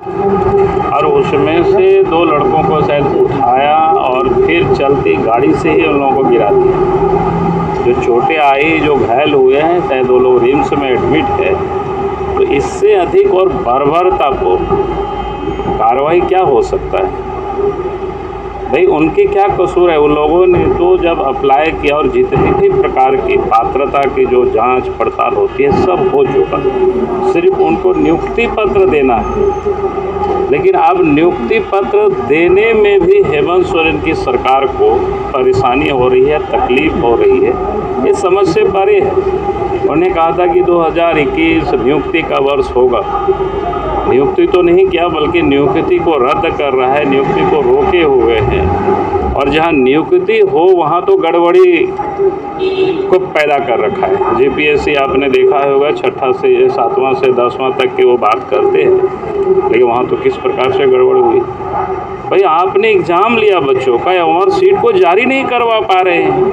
और उसमें से 2 लड़कों को शायद उठाया और फिर चलती गाड़ी से ही उन लोगों को गिरा दिया। जो चोटें आई, जो घायल हुए हैं, शायद वो लोग रिम्स में एडमिट है। तो इससे अधिक और बर्बरतापूर्ण कार्रवाई क्या हो सकता है? भाई उनके क्या कसूर है? उन लोगों ने तो जब अप्लाई किया और जितनी भी प्रकार की पात्रता की जो जांच पड़ताल होती है सब हो चुका, सिर्फ उनको नियुक्ति पत्र देना है। लेकिन अब नियुक्ति पत्र देने में भी हेमंत सोरेन की सरकार को परेशानी हो रही है, तकलीफ हो रही है। ये समझ से परे है। उन्होंने कहा था कि 2021 नियुक्ति का वर्ष होगा। नियुक्ति तो नहीं किया, बल्कि नियुक्ति को रद्द कर रहा है, नियुक्ति को रोके हुए हैं। और जहां नियुक्ति हो वहां तो गड़बड़ी को पैदा कर रखा है। जीपीएससी आपने देखा होगा, 6ठा से 7वां से 10वां तक की वो बात करते हैं, लेकिन वहाँ तो किस प्रकार से गड़बड़ हुई। भाई आपने एग्ज़ाम लिया बच्चों का और सीट को जारी नहीं करवा पा रहे हैं।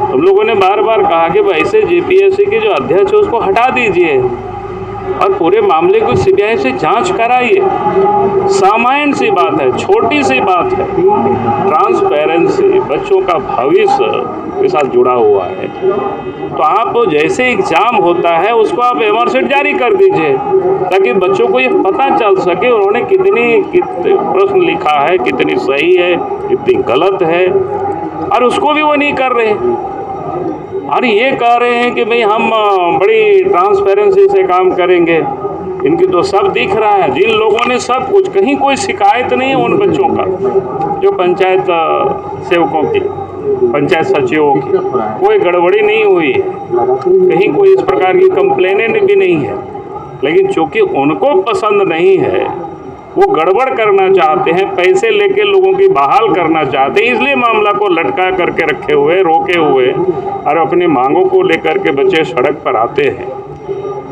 हम लोगों ने बार बार कहा कि ऐसे जीपीएससी के जो अध्यक्ष है उसको हटा दीजिए और पूरे मामले को सीबीआई से जांच कराइए। सामान्य सी बात है, छोटी सी बात है। ट्रांसपेरेंसी बच्चों का भविष्य के साथ जुड़ा हुआ है। तो आप जैसे एग्जाम होता है उसको आप एमआरशीट जारी कर दीजिए, ताकि बच्चों को ये पता चल सके उन्होंने कितनी प्रश्न लिखा है, कितनी सही है, कितनी गलत है। और उसको भी वो नहीं कर रहे। और ये कह रहे हैं कि भाई हम बड़ी ट्रांसपेरेंसी से काम करेंगे। इनकी तो सब दिख रहा है। जिन लोगों ने सब कुछ, कहीं कोई शिकायत नहीं है उन बच्चों का, जो पंचायत सेवकों की, पंचायत सचिवों की, कोई गड़बड़ी नहीं हुई, कहीं कोई इस प्रकार की कंप्लेनेंट भी नहीं है। लेकिन चूंकि उनको पसंद नहीं है, वो गड़बड़ करना चाहते हैं, पैसे लेके लोगों की बहाल करना चाहते हैं, इसलिए मामला को लटका करके रखे हुए, रोके हुए और अपनी मांगों को लेकर के बच्चे सड़क पर आते हैं।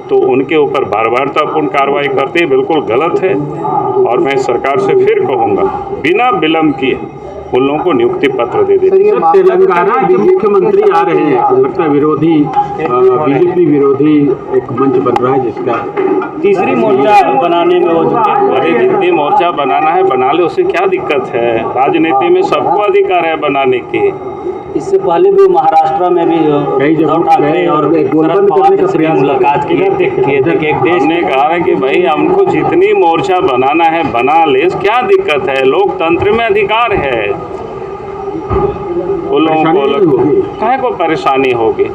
तो उनके ऊपर बर्बरतापूर्ण कार्रवाई करते ही बिल्कुल गलत है। और मैं सरकार से फिर कहूँगा, बिना विलम्ब किए उन लोगों को नियुक्ति पत्र दे दें। तेलंगाना के मुख्यमंत्री आ रहे हैं, लगता है विरोधी बीजेपी विरोधी एक मंच बन रहा है जिसका तीसरी मोर्चा बनाने में वो जुटे। अरे जितनी मोर्चा बनाना है बना ले, उससे क्या दिक्कत है? राजनीति में सबको अधिकार है बनाने की। इससे पहले भी महाराष्ट्र में भी उद्धव ठाकरे और शरद पवार से मुलाकात की थी। एक देश ने कहा है कि भाई हमको जितनी मोर्चा बनाना है बना ले, क्या दिक्कत है? लोकतंत्र में अधिकार है। उन लोगों को काहे को परेशानी होगी?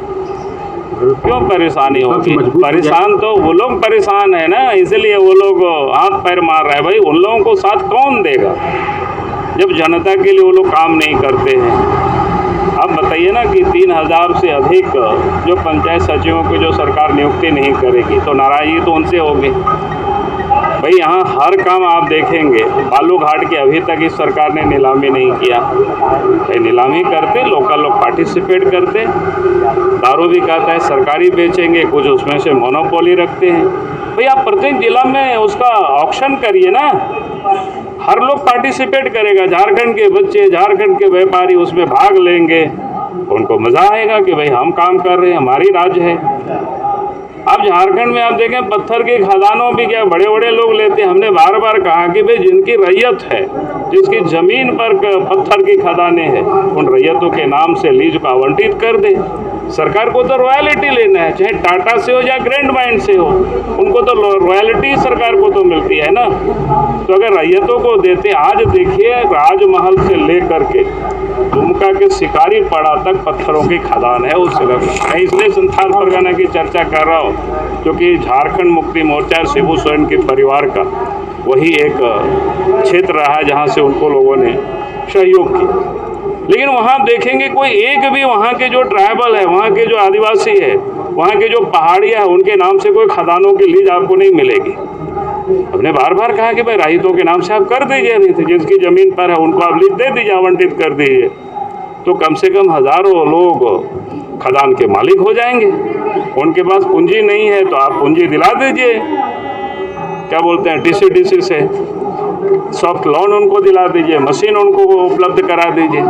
क्यों परेशानी होगी? परेशान तो वो लोग परेशान है ना, इसलिए वो लोग हाथ पैर मार रहे हैं। भाई उन लोगों को साथ कौन देगा जब जनता के लिए वो लोग काम नहीं करते हैं? अब बताइए ना कि 3000 से अधिक जो पंचायत सचिवों की जो सरकार नियुक्ति नहीं करेगी तो नाराजगी तो उनसे होगी। भाई यहाँ हर काम आप देखेंगे, बालूघाट की अभी तक इस सरकार ने नीलामी नहीं किया। भाई नीलामी करते, लोकल लोग पार्टिसिपेट करते। दारू भी कहता है सरकारी बेचेंगे, कुछ उसमें से मोनोपोली रखते हैं। भाई आप प्रत्येक जिला में उसका ऑक्शन करिए ना, हर लोग पार्टिसिपेट करेगा। झारखंड के बच्चे, झारखंड के व्यापारी उसमें भाग लेंगे, उनको मज़ा आएगा कि भाई हम काम कर रहे हैं, हमारी राज्य है। अब झारखंड में आप देखें पत्थर की खदानों भी क्या बड़े बड़े लोग लेते हैं। हमने बार बार कहा कि भाई जिनकी रैयत है, जिसकी ज़मीन पर पत्थर की खदानें हैं, उन रैयतों के नाम से लीज को आवंटित कर दे। सरकार को तो रॉयल्टी लेना है, चाहे टाटा से हो या ग्रैंड माइंड से हो, उनको तो रॉयल्टी सरकार को तो मिलती है ना। तो अगर रैयतों को देते, आज देखिए राजमहल से लेकर के दुमका के शिकारी पड़ा तक पत्थरों की खदान है उस जगह पर। मैं इसलिए संथाल परगना की चर्चा कर रहा हूँ क्योंकि झारखंड मुक्ति मोर्चा शिबू सोरेन के परिवार का वही एक क्षेत्र रहा है जहाँ से उनको लोगों ने सहयोग किया। लेकिन वहाँ देखेंगे कोई एक भी वहाँ के जो ट्राइबल है, वहाँ के जो आदिवासी है, वहाँ के जो पहाड़ियाँ है, उनके नाम से कोई खदानों की लीज आपको नहीं मिलेगी। हमने बार बार कहा कि भाई राहितों के नाम से आप कर दीजिए, नहीं तो जिसकी ज़मीन पर है उनको आप लीज दे दीजिए, आवंटित कर दीजिए, तो कम से कम हज़ारों लोग खदान के मालिक हो जाएंगे। उनके पास पूंजी नहीं है तो आप पूंजी दिला दीजिए, क्या बोलते हैं टीसीडीसी से सॉफ्ट लोन उनको दिला दीजिए, मशीन उनको उपलब्ध करा दीजिए।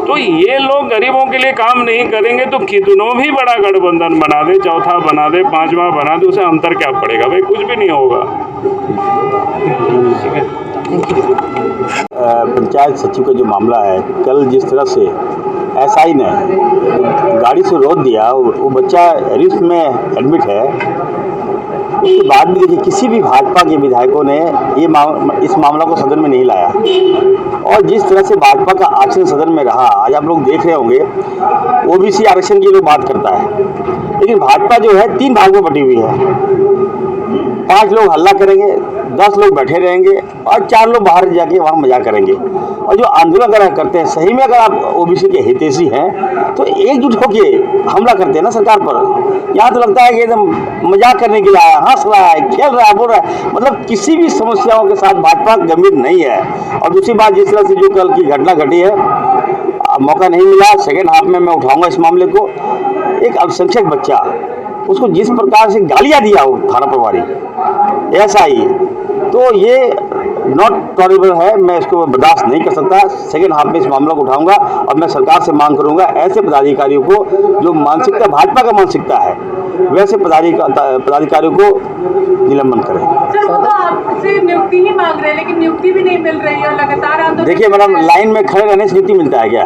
तो ये लोग गरीबों के लिए काम नहीं करेंगे तो कितनों भी बड़ा गठबंधन बना दे, चौथा बना दे, पांचवा बना दे, उसे अंतर क्या पड़ेगा? भाई कुछ भी नहीं होगा। पंचायत सचिव का जो मामला है, कल जिस तरह से एसआई ने गाड़ी से रोक दिया, वो बच्चा रिम्स में एडमिट है, उसके बाद भी देखिए किसी भी भाजपा के विधायकों ने इस मामला को सदन में नहीं लाया। और जिस तरह से भाजपा का आचरण सदन में रहा, आज आप लोग देख रहे होंगे ओबीसी आरक्षण की लोग बात करता है, लेकिन भाजपा जो है 3 भाग में बटी हुई है। 5 लोग हल्ला करेंगे, 10 लोग बैठे रहेंगे और 4 लोग बाहर जाके वहाँ मजाक करेंगे। और जो आंदोलन अगर करते हैं, सही में अगर आप ओबीसी के हितैषी हैं तो एकजुट होके हमला करते हैं ना सरकार पर। यहाँ तो लगता है कि एकदम मजाक करने के लिए आया, हंस रहा है, खेल रहा है, बोल रहा है, मतलब किसी भी समस्याओं के साथ भाजपा गंभीर नहीं है। और दूसरी बात, जिस तरह से जो कल की घटना घटी है, मौका नहीं मिला, सेकेंड हाफ में मैं उठाऊंगा इस मामले को। एक अल्पसंख्यक बच्चा, उसको जिस प्रकार से गालियाँ दिया वो थाना प्रभारी एसआई, तो ये नॉट टॉलरेबल है। मैं इसको बर्दाश्त नहीं कर सकता। सेकेंड हाफ में इस मामले को उठाऊंगा और मैं सरकार से मांग करूंगा ऐसे पदाधिकारियों को जो मानसिकता भाजपा का मानसिकता है, वैसे पदाधिकारियों को निलंबन करें। सर, वो तो आपसे नियुक्ति ही मांग रहे हैं, लेकिन नियुक्ति भी नहीं मिल रही है और लगातार आंदोलन। देखिए मैडम, लाइन में खड़े रहने से नियुक्ति मिलता है क्या?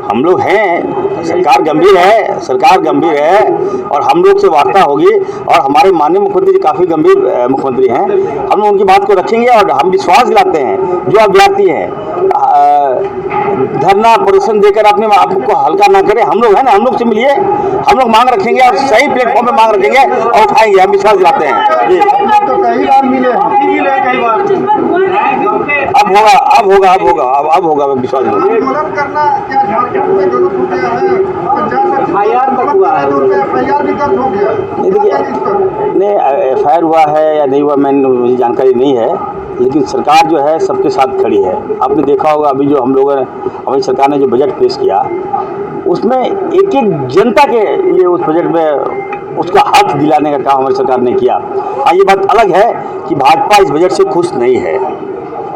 हम लोग हैं, सरकार गंभीर है, सरकार गंभीर है और हम लोग से वार्ता होगी। और हमारे माननीय मुख्यमंत्री जी काफ़ी गंभीर मुख्यमंत्री हैं, हम उनकी बात को रखेंगे और हम विश्वास दिलाते हैं जो अभ्यर्थी हैं धरना प्रदर्शन देकर अपने आप को हल्का ना करें। हम लोग हैं ना, हम लोग से मिलिए, हम लोग मांग रखेंगे और सही प्लेटफॉर्म पे मांग रखेंगे और उठाएंगे, हम विश्वास दिलाते हैं जी। अब होगा विश्वास नहीं, FIR हुआ है या नहीं हुआ मुझे जानकारी नहीं है, लेकिन सरकार जो है सबके साथ खड़ी है। आपने देखा होगा अभी जो हम लोगों ने, हमारी सरकार ने जो बजट पेश किया, उसमें एक एक जनता के लिए उस बजट में उसका हक दिलाने का काम हमारी सरकार ने किया। हाँ, ये बात अलग है कि भाजपा इस बजट से खुश नहीं है।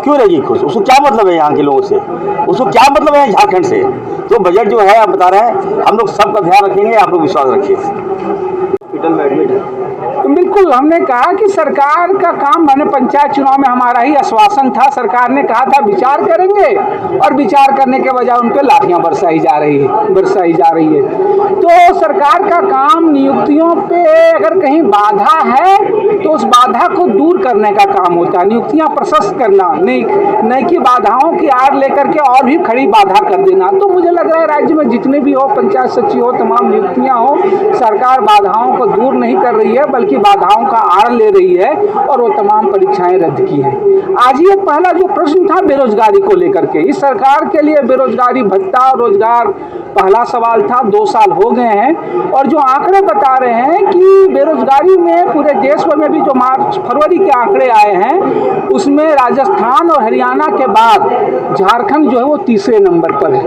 क्यों रहेगी खुश? उसको क्या मतलब है यहाँ के लोगों से? उसको क्या मतलब है झारखंड से? तो बजट जो है आप बता रहे हैं, हम लोग सबका ध्यान रखेंगे, आप लोग विश्वास रखिए। हॉस्पिटल में एडमिट है तो बिल्कुल हमने कहा कि सरकार का काम, मैंने पंचायत चुनाव में हमारा ही आश्वासन था, सरकार ने कहा था विचार करेंगे और विचार करने के बजाय उन पर लाठियां बरसाई जा रही है। तो सरकार का काम नियुक्तियों पे अगर कहीं बाधा है तो उस बाधा को दूर करने का काम होता है, नियुक्तियां प्रशस्त करना, नहीं कि बाधाओं की आड़ लेकर के और भी खड़ी बाधा कर देना। तो मुझे लग रहा है राज्य में जितने भी हो, पंचायत सचिव हो, तमाम नियुक्तियां हो, सरकार बाधाओं को दूर नहीं कर रही है बल्कि बाधाओं का आड़ ले रही है और वो तमाम परीक्षाएं रद्द की हैं। आज ये पहला जो प्रश्न था बेरोजगारी को लेकर के, इस सरकार के लिए बेरोजगारी भत्ता, रोजगार पहला सवाल था। 2 साल हो गए हैं और जो आंकड़े बता रहे हैं कि बेरोजगारी में पूरे देश भर में भी जो मार्च फरवरी के आंकड़े आए हैं उसमें राजस्थान और हरियाणा के बाद झारखंड जो है वो तीसरे नंबर पर है।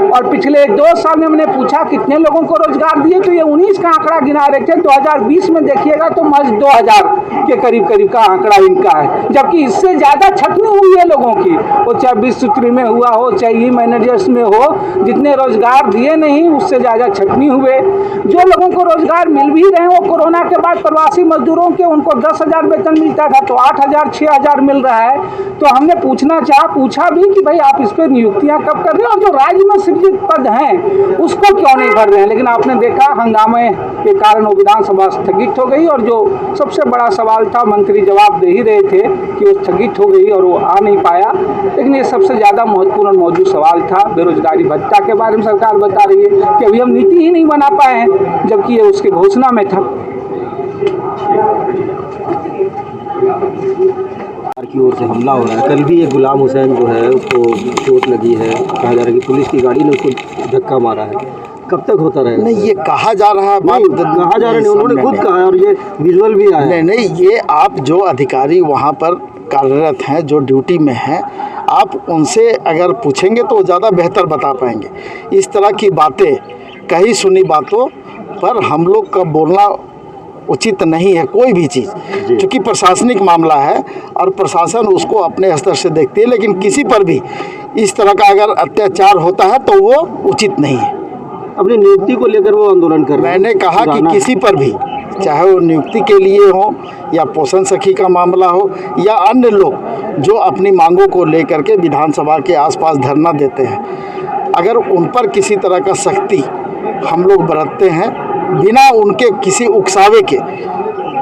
और पिछले 2 साल में हमने पूछा कितने लोगों को रोजगार दिए, तो ये 19 का आंकड़ा गिना रहे थे। 2020 में देखिएगा तो महज 2000 के करीब का आंकड़ा इनका है, जबकि इससे ज़्यादा छटनी हुई है लोगों की, वो चाहे 20 सूत्री में हुआ हो, चाहे ई मैनेजर्स में हो, जितने रोजगार दिए नहीं उससे ज़्यादा छटनी हुए। जो लोगों को रोजगार मिल भी रहे हैं वो कोरोना के बाद प्रवासी मजदूरों के, उनको 10,000 वेतन मिलता था तो 8,000 6,000 मिल रहा है। तो हमने पूछा भी कि भाई आप इस पर नियुक्तियां कब कर रहे हैं और जो राज्य में सृजित पद हैं उसको क्यों नहीं भर रहे हैं। लेकिन आपने देखा हंगामे के कारण वो विधानसभा स्थगित हो गई और जो सबसे बड़ा सवाल था मंत्री जवाब दे ही रहे थे कि वो स्थगित हो गई और वो आ नहीं पाया। लेकिन ये सबसे ज़्यादा महत्वपूर्ण मौजूद सवाल था बेरोजगारी भत्ता के बारे में। सरकार बता रही है कि अभी हम नीति ही नहीं बना पाए हैं, जबकि ये उसके घोषणा में था। की ओर से हमला हो रहा है। कल भी ये गुलाम हुसैन जो है उसको चोट लगी है, कहा जा रहा है कि पुलिस की गाड़ी ने उसको धक्का मारा है। कब तक होता रहेगा? नहीं, ये कहा जा रहा है, कहा जा रहा है, उन्होंने खुद कहा है और ये विजुअल भी आया। नहीं, ये आप जो अधिकारी वहाँ पर कार्यरत हैं, जो ड्यूटी में हैं, आप उनसे अगर पूछेंगे तो ज़्यादा बेहतर बता पाएंगे। इस तरह की बातें, कही सुनी बातों पर हम लोग का बोलना उचित नहीं है। कोई भी चीज़ क्योंकि प्रशासनिक मामला है और प्रशासन उसको अपने स्तर से देखती है, लेकिन किसी पर भी इस तरह का अगर अत्याचार होता है तो वो उचित नहीं है। अपनी नियुक्ति को लेकर वो आंदोलन कर रहे हैं। मैंने कहा कि किसी पर भी चाहे वो नियुक्ति के लिए हो या पोषण सखी का मामला हो या अन्य लोग जो अपनी मांगों को लेकर के विधानसभा के आसपास धरना देते हैं, अगर उन पर किसी तरह का सख्ती हम लोग बरतते हैं बिना उनके किसी उकसावे के,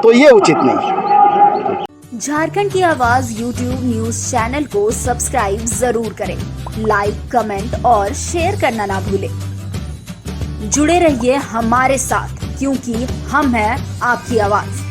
तो ये उचित नहीं। झारखंड की आवाज YouTube न्यूज चैनल को सब्सक्राइब जरूर करें, लाइक, कमेंट और शेयर करना ना भूलें। जुड़े रहिए हमारे साथ, क्योंकि हम हैं आपकी आवाज।